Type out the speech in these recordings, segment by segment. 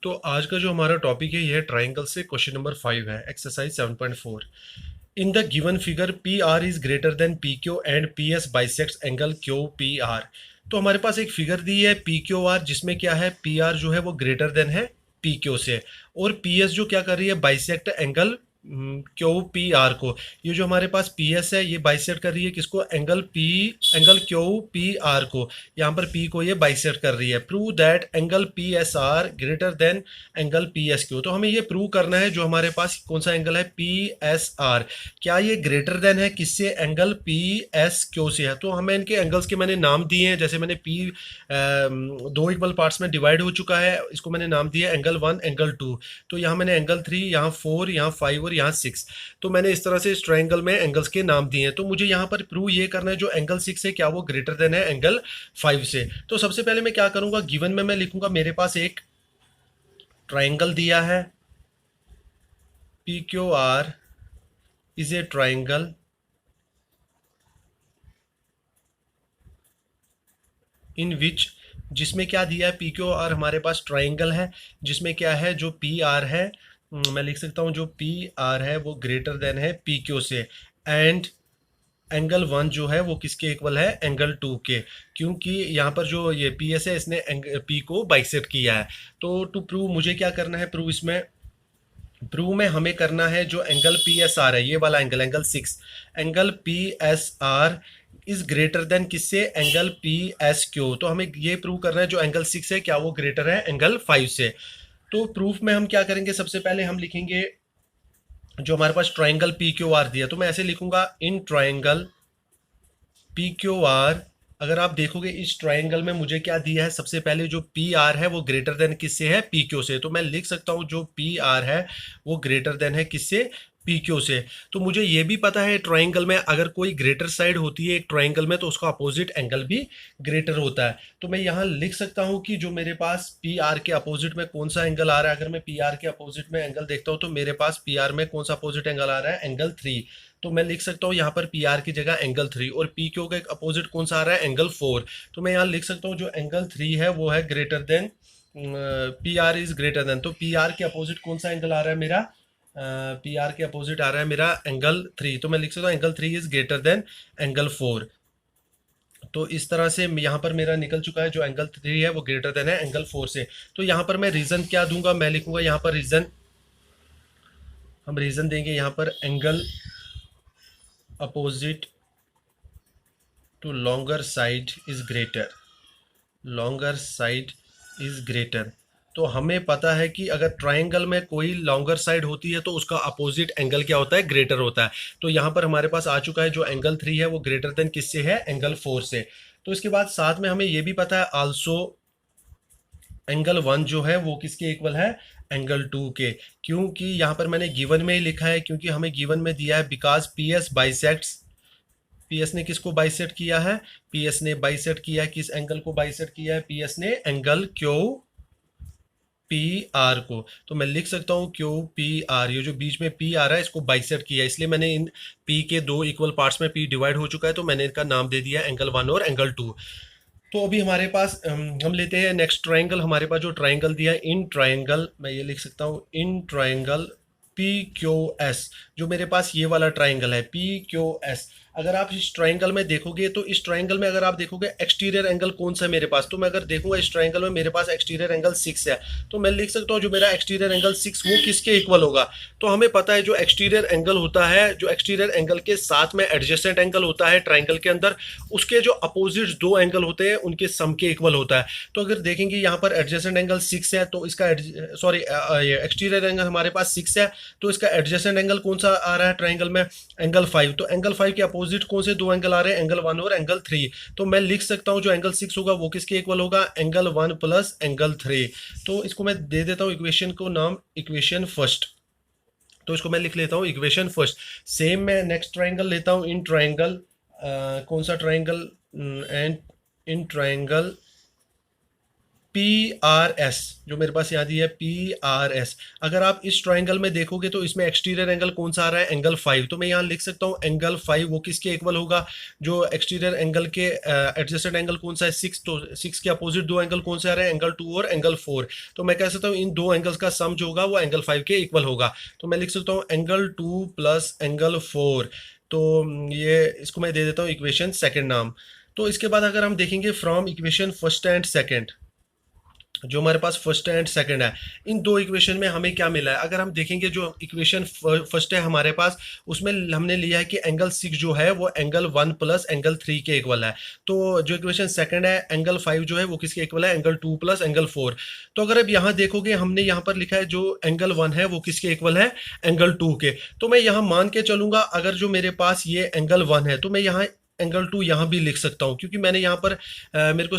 तो आज का जो हमारा टॉपिक है यह ट्राइंगल से क्वेश्चन नंबर 5 है, exercise 7.4। In the given figure P R is greater than P Q and P S bisects angle Q P R. तो हमारे पास एक फिगर दी है पी क्यू आर, जिसमें क्या है पी आर जो है वो ग्रेटर देन है पी क्यू से, और पी एस जो क्या कर रही है bisect angle Q P R को। ये जो हमारे पास पी एस है ये बाइसेक्ट कर रही है किसको, एंगल क्यू पी आर को। यहाँ पर पी को ये बाइसेक्ट कर रही है। Prove that angle P S R greater than angle P S Q. तो हमें ये प्रूव करना है जो हमारे पास कौन सा एंगल है पी एस आर, क्या ये ग्रेटर देन है किससे, एंगल पी एस क्यू से है। तो हमें इनके एंगल्स के मैंने नाम दिए हैं, जैसे मैंने पी दो इक्वल पार्ट्स में डिवाइड हो चुका है, इसको मैंने नाम दिया एंगल 1 एंगल 2। तो यहाँ मैंने एंगल 3, यहाँ 4, यहाँ 5 और यहाँ 6। तो मैंने इस तरह से इस ट्राइंगल में एंगल्स के नाम दिए हैं। तो मुझे यहाँ पर प्रूव ये करना है जो एंगल 6 है क्या वो ग्रेटर देन है एंगल 5 से। तो सबसे पहले मैं क्या करूंगा, गिवन में मैं लिखूंगा मेरे पास एक ट्राइंगल दिया है, P Q R is a triangle in which, जिसमें क्या दिया है पी क्यू आर हमारे पास ट्राइंगल है जिसमें क्या है जो पी आर है, मैं लिख सकता हूँ जो पी आर है वो ग्रेटर देन है पी क्यू से, एंड एंगल 1 जो है वो किसके इक्वल है, एंगल 2 के। क्योंकि यहाँ पर जो ये पी एस है इसने पी को बाइसेक्ट किया है। तो टू प्रूव मुझे क्या करना है, प्रूव में हमें करना है जो एंगल पी एस आर है, ये वाला angle, angle 6, angle P S R is greater than किससे, एंगल पी एस क्यू। तो हमें ये प्रूव करना है जो एंगल 6 है क्या वो ग्रेटर है एंगल 5 से। तो प्रूफ में हम क्या करेंगे, सबसे पहले हम लिखेंगे जो हमारे पास ट्राइंगल पी क्यू आर दिया, तो मैं ऐसे लिखूंगा in triangle P Q are. अगर आप देखोगे इस ट्राइंगल में मुझे क्या दिया है, सबसे पहले जो पी आर है वो ग्रेटर देन किससे है, पी क्यू से। तो मैं लिख सकता हूँ जो पी आर है वो ग्रेटर देन है किससे, पी क्यू से। तो मुझे ये भी पता है ट्राइंगल में अगर कोई ग्रेटर साइड होती है एक ट्राइंगल में तो उसका अपोजिट एंगल भी ग्रेटर होता है। तो मैं यहाँ लिख सकता हूँ कि जो मेरे पास पी आर के अपोजिट में कौन सा एंगल आ रहा है, अगर मैं पी आर के अपोजिट में एंगल देखता हूँ तो मेरे पास पी आर में कौन सा अपोजिट एंगल आ रहा है, एंगल 3। तो मैं लिख सकता हूँ यहाँ पर पी आर की जगह एंगल 3, और पी क्यू का एक अपोजिट कौन सा आ रहा है, एंगल 4। तो मैं यहाँ लिख सकता हूँ जो एंगल 3 है वो है greater than, P R is greater than. तो पी आर के अपोजिट कौन सा एंगल आ रहा है मेरा, पी आर के अपोजिट आ रहा है मेरा एंगल 3। तो मैं लिख सकता हूँ angle 3 is greater than angle 4। तो इस तरह से यहाँ पर मेरा निकल चुका है जो एंगल 3 है वो ग्रेटर देन है एंगल 4 से। तो यहाँ पर मैं रीजन क्या दूंगा, मैं लिखूंगा यहाँ पर रीजन, हम रीजन देंगे यहाँ पर angle opposite to longer side is greater, longer side is greater. तो हमें पता है कि अगर ट्राइंगल में कोई लॉन्गर साइड होती है तो उसका अपोजिट एंगल क्या होता है, ग्रेटर होता है। तो यहाँ पर हमारे पास आ चुका है जो एंगल 3 है वो ग्रेटर देन किससे है, एंगल 4 से। तो इसके बाद साथ में हमें ये भी पता है आल्सो एंगल 1 जो है वो किसके इक्वल है, एंगल 2 के। क्योंकि यहाँ पर मैंने गिवन में ही लिखा है, क्योंकि हमें गिवन में दिया है because P S bisects, P S ने किसको बाइसेक्ट किया है, पी एस ने बाइसेक्ट किया है किस एंगल को बाइसेक्ट किया है, पी एस ने एंगल क्यू पी आर को। तो मैं लिख सकता हूँ क्यू पी आर, ये जो बीच में पी आ रहा है इसको बाइसेक्ट किया है, इसलिए मैंने इन पी के दो इक्वल पार्ट्स में पी डिवाइड हो चुका है तो मैंने इनका नाम दे दिया एंगल 1 और एंगल 2। तो अभी हमारे पास हम लेते हैं नेक्स्ट ट्राइंगल। हमारे पास जो ट्राइंगल दिया है इन ट्राइंगल, मैं ये लिख सकता हूँ in triangle P Q S. जो मेरे पास ये वाला ट्राइंगल है पी क्यू एस, अगर आप इस ट्राइंगल में देखोगे तो इस ट्राइंगल में अगर आप देखोगे एक्सटीरियर एंगल कौन सा है मेरे पास, तो मैं अगर देखूंगा इस ट्राइंगल में मेरे पास एक्सटीरियर एंगल 6 है। तो मैं लिख सकता हूँ जो मेरा एक्सटीरियर एंगल 6 वो किसके इक्वल होगा। तो हमें पता है जो एक्सटीरियर एंगल होता है, जो एक्सटीरियर एंगल के साथ में एडजेसेंट एंगल होता है ट्राइंगल के अंदर, उसके जो अपोजिट दो एंगल होते हैं उनके सम के इक्वल होता है। तो अगर देखेंगे यहाँ पर एडजेसेंट एंगल 6 है तो इसका सॉरी एक्सटीरियर एंगल हमारे पास 6 है, तो इसका एडजेसेंट एंगल कौन सा आ रहा है ट्राइंगल में, एंगल 5। तो एंगल 5 के अपोजिट कौन से दो एंगल आ रहे हैं, एंगल 1 और एंगल 3। तो मैं लिख सकता हूं जो एंगल 6 होगा वो किसके इक्वल होगा, एंगल 1 प्लस एंगल 3। तो इसको मैं दे देता हूं इक्वेशन को नाम इक्वेशन फर्स्ट। तो इसको मैं लिख लेता हूं इक्वेशन फर्स्ट। सेम मैं नेक्स्ट ट्राइंगल लेता हूं इन ट्राइंगल, कौन सा triangle, and in triangle PRS जो मेरे पास यहाँ दी है PRS, अगर आप इस ट्राइंगल में देखोगे तो इसमें एक्सटीरियर एंगल कौन सा आ रहा है, एंगल 5। तो मैं यहाँ लिख सकता हूँ एंगल 5 वो किसके इक्वल होगा, जो एक्सटीरियर एंगल के एडजस्टेड एंगल कौन सा है 6, तो 6 के अपोजिट दो एंगल कौन से आ रहे हैं, एंगल 2 और एंगल 4। तो मैं कह सकता हूँ इन दो एंगल्स का सम जो होगा वो एंगल 5 के इक्वल होगा। तो मैं लिख सकता हूँ एंगल 2 प्लस एंगल 4। तो ये इसको मैं दे देता हूँ इक्वेशन सेकंड नाम। तो इसके बाद अगर हम देखेंगे from equation first and second, जो हमारे पास फर्स्ट एंड सेकंड है, इन दो इक्वेशन में हमें क्या मिला है, अगर हम देखेंगे जो इक्वेशन फर्स्ट है हमारे पास, उसमें हमने लिया है कि एंगल 6 जो है वो एंगल 1 प्लस एंगल 3 के इक्वल है। तो जो इक्वेशन सेकंड है एंगल 5 जो है वो किसके इक्वल है, एंगल 2 प्लस एंगल 4। तो अगर अब यहाँ देखोगे हमने यहाँ पर लिखा है जो एंगल 1 है वो किसके इक्वल है, एंगल 2 के। तो मैं यहाँ मान के चलूंगा अगर जो मेरे पास ये एंगल 1 है तो मैं यहाँ एंगल 2 यहाँ भी लिख सकता हूँ, क्योंकि मैंने यहाँ पर मेरे को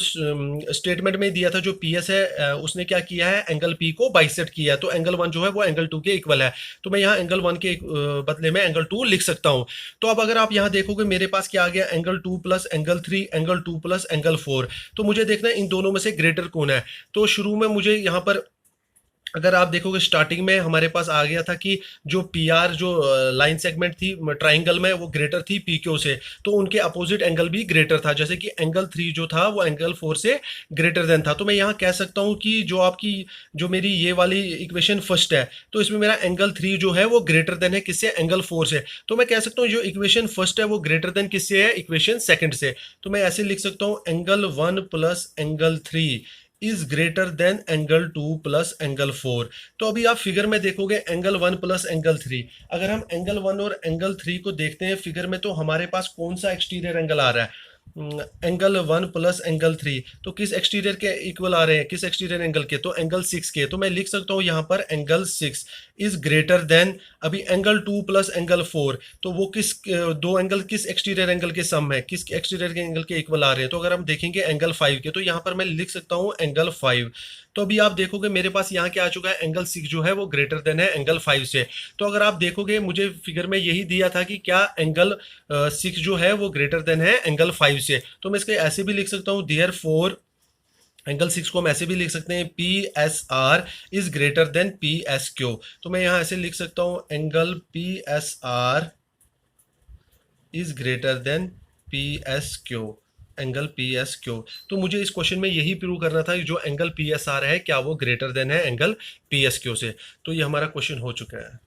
स्टेटमेंट में दिया था जो PS है उसने क्या किया है, एंगल P को बाइसेक्ट किया है। तो एंगल 1 जो है वो एंगल 2 के इक्वल है। तो मैं यहाँ एंगल 1 के बदले में एंगल 2 लिख सकता हूँ। तो अब अगर आप यहाँ देखोगे मेरे पास क्या आ गया, angle 2 plus angle 3, angle 2 plus angle 4। तो मुझे देखना है इन दोनों में से ग्रेटर कौन है। तो शुरू में मुझे यहाँ पर अगर आप देखोगे स्टार्टिंग में हमारे पास आ गया था कि जो PR जो लाइन सेगमेंट थी ट्राइंगल में वो ग्रेटर थी PQ से, तो उनके अपोजिट एंगल भी ग्रेटर था, जैसे कि एंगल 3 जो था वो एंगल 4 से ग्रेटर देन था। तो मैं यहाँ कह सकता हूँ कि जो आपकी जो मेरी ये वाली इक्वेशन फर्स्ट है तो इसमें मेरा एंगल 3 जो है वो ग्रेटर देन है किससे, एंगल 4 से। तो मैं कह सकता हूँ जो इक्वेशन फर्स्ट है वो ग्रेटर देन किससे है, इक्वेशन सेकंड से। तो मैं ऐसे लिख सकता हूँ angle 1 plus angle 3 is greater than angle 2 plus angle 4। तो अभी आप फिगर में देखोगे एंगल 1 प्लस एंगल 3, अगर हम एंगल 1 और एंगल 3 को देखते हैं फिगर में तो हमारे पास कौन सा एक्सटीरियर एंगल आ रहा है, एंगल 1 प्लस एंगल 3। तो किस एक्सटीरियर के इक्वल आ रहे हैं, किस एक्सटीरियर एंगल के, तो एंगल 6 के। तो मैं लिख सकता हूँ यहाँ पर एंगल 6 इज ग्रेटर देन अभी एंगल 2 प्लस एंगल 4। तो वो किस दो एंगल किस एक्सटीरियर एंगल के सम है, किस एक्सटीरियर के एंगल के इक्वल आ रहे हैं। तो अगर हम देखेंगे एंगल 5 के, तो यहाँ पर मैं लिख सकता हूँ एंगल 5। तो अभी आप देखोगे मेरे पास यहाँ क्या आ चुका है, एंगल 6 जो है वो ग्रेटर देन है एंगल 5 से। तो अगर आप देखोगे मुझे फिगर में यही दिया था कि क्या एंगल 6 जो है वो ग्रेटर देन है एंगल 5 से। तो मैं इसके ऐसे भी लिख सकता हूँ देयर फोर एंगल 6 को हम ऐसे भी लिख सकते हैं PSR is greater than PSQ। तो मैं यहाँ ऐसे लिख सकता हूँ angle PSR is greater than PSQ, angle PSQ। तो मुझे इस क्वेश्चन में यही प्रूव करना था कि जो एंगल PSR है क्या वो ग्रेटर देन है एंगल PSQ से। तो ये हमारा क्वेश्चन हो चुका है।